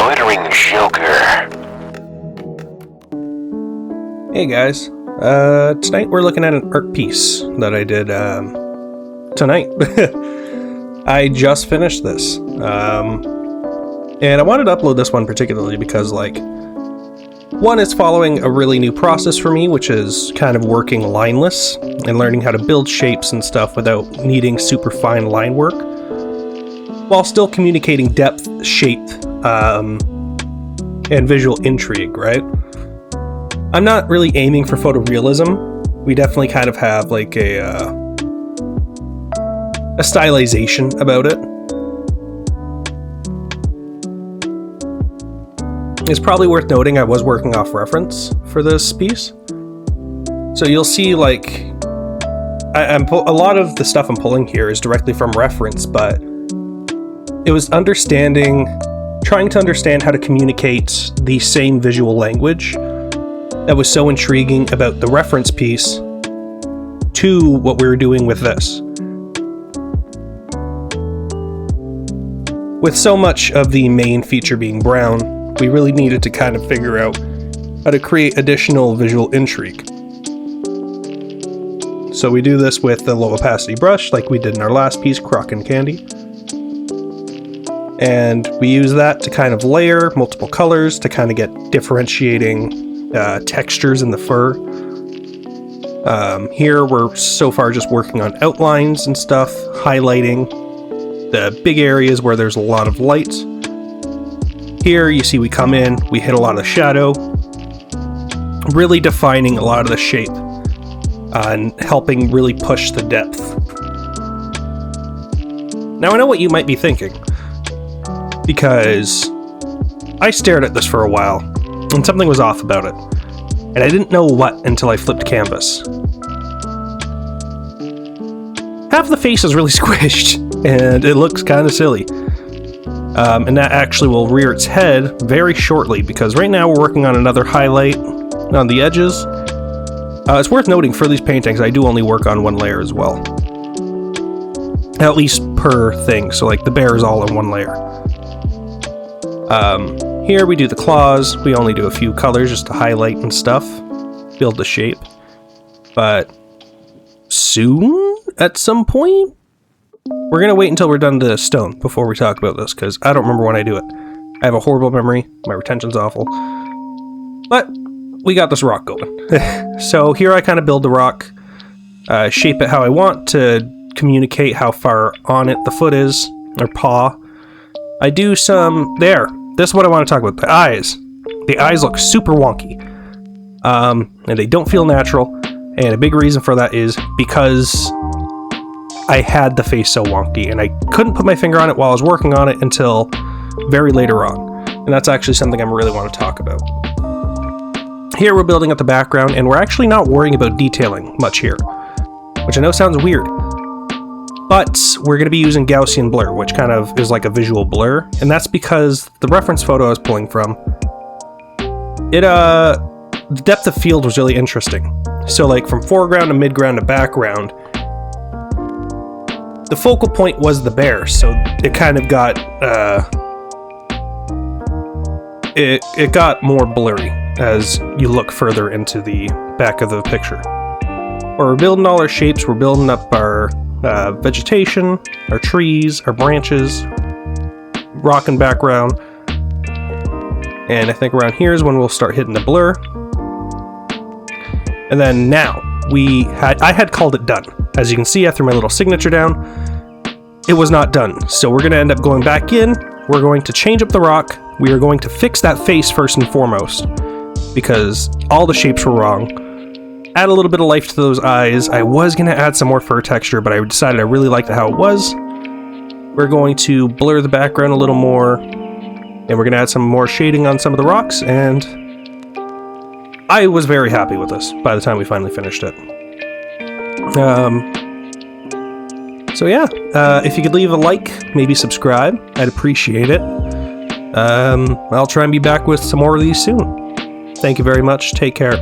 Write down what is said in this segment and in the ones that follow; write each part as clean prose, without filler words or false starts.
Loitering Joker. Hey guys, tonight we're looking at an art piece that I did tonight. I just finished this, and I wanted to upload this one particularly because, one, it's following a really new process for me, which is kind of working lineless and learning how to build shapes and stuff without needing super fine line work, while still communicating depth, shape, and visual intrigue, right? I'm not really aiming for photorealism. We definitely kind of have a stylization about it. It's probably worth noting I was working off reference for this piece. So you'll see a lot of the stuff I'm pulling here is directly from reference, but it was trying to understand how to communicate the same visual language that was so intriguing about the reference piece to what we were doing with this. With so much of the main feature being brown, we really needed to kind of figure out how to create additional visual intrigue. So we do this with the low opacity brush like we did in our last piece, Crock and Candy. And we use that to kind of layer multiple colors to kind of get differentiating textures in the fur. Here we're so far just working on outlines and stuff, highlighting the big areas where there's a lot of light. Here you see we come in, we hit a lot of shadow, really defining a lot of the shape and helping really push the depth. Now I know what you might be thinking, because I stared at this for a while and something was off about it, and I didn't know what until I flipped canvas. Half the face is really squished, and it looks kind of silly. And that actually will rear its head very shortly, because right now we're working on another highlight on the edges. It's worth noting for these paintings I do only work on one layer as well. At least per thing, so the bear is all in one layer. Here we do the claws, we only do a few colors just to highlight and stuff, build the shape. But soon, at some point, we're going to wait until we're done to stone before we talk about this, because I don't remember when I do it. I have a horrible memory, my retention's awful. But we got this rock going. So here I kind of build the rock, shape it how I want to communicate how far on it the foot is, or paw. I do some... There! This is what I want to talk about. The eyes. The eyes look super wonky. And they don't feel natural. And a big reason for that is because I had the face so wonky, and I couldn't put my finger on it while I was working on it until very later on. And that's actually something I really want to talk about. Here we're building up the background, and we're actually not worrying about detailing much here, which I know sounds weird. But we're going to be using Gaussian blur, which kind of is like a visual blur, and that's because the reference photo I was pulling from, the depth of field was really interesting. So from foreground to midground to background, the focal point was the bear, so it kind of got, it got more blurry as you look further into the back of the picture. We're building all our shapes, we're building up our vegetation, our trees, our branches, rock and background, and I think around here is when we'll start hitting the blur. And then now, I had called it done. As you can see, I threw my little signature down. It was not done, so we're going to end up going back in, we're going to change up the rock, we are going to fix that face first and foremost, because all the shapes were wrong. Add a little bit of life to those eyes. I was going to add some more fur texture, but I decided I really liked how it was. We're going to blur the background a little more, and we're going to add some more shading on some of the rocks, and I was very happy with this by the time we finally finished it. So yeah, if you could leave a like, maybe subscribe, I'd appreciate it. I'll try and be back with some more of these soon. Thank you very much, take care,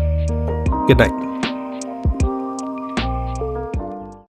good night.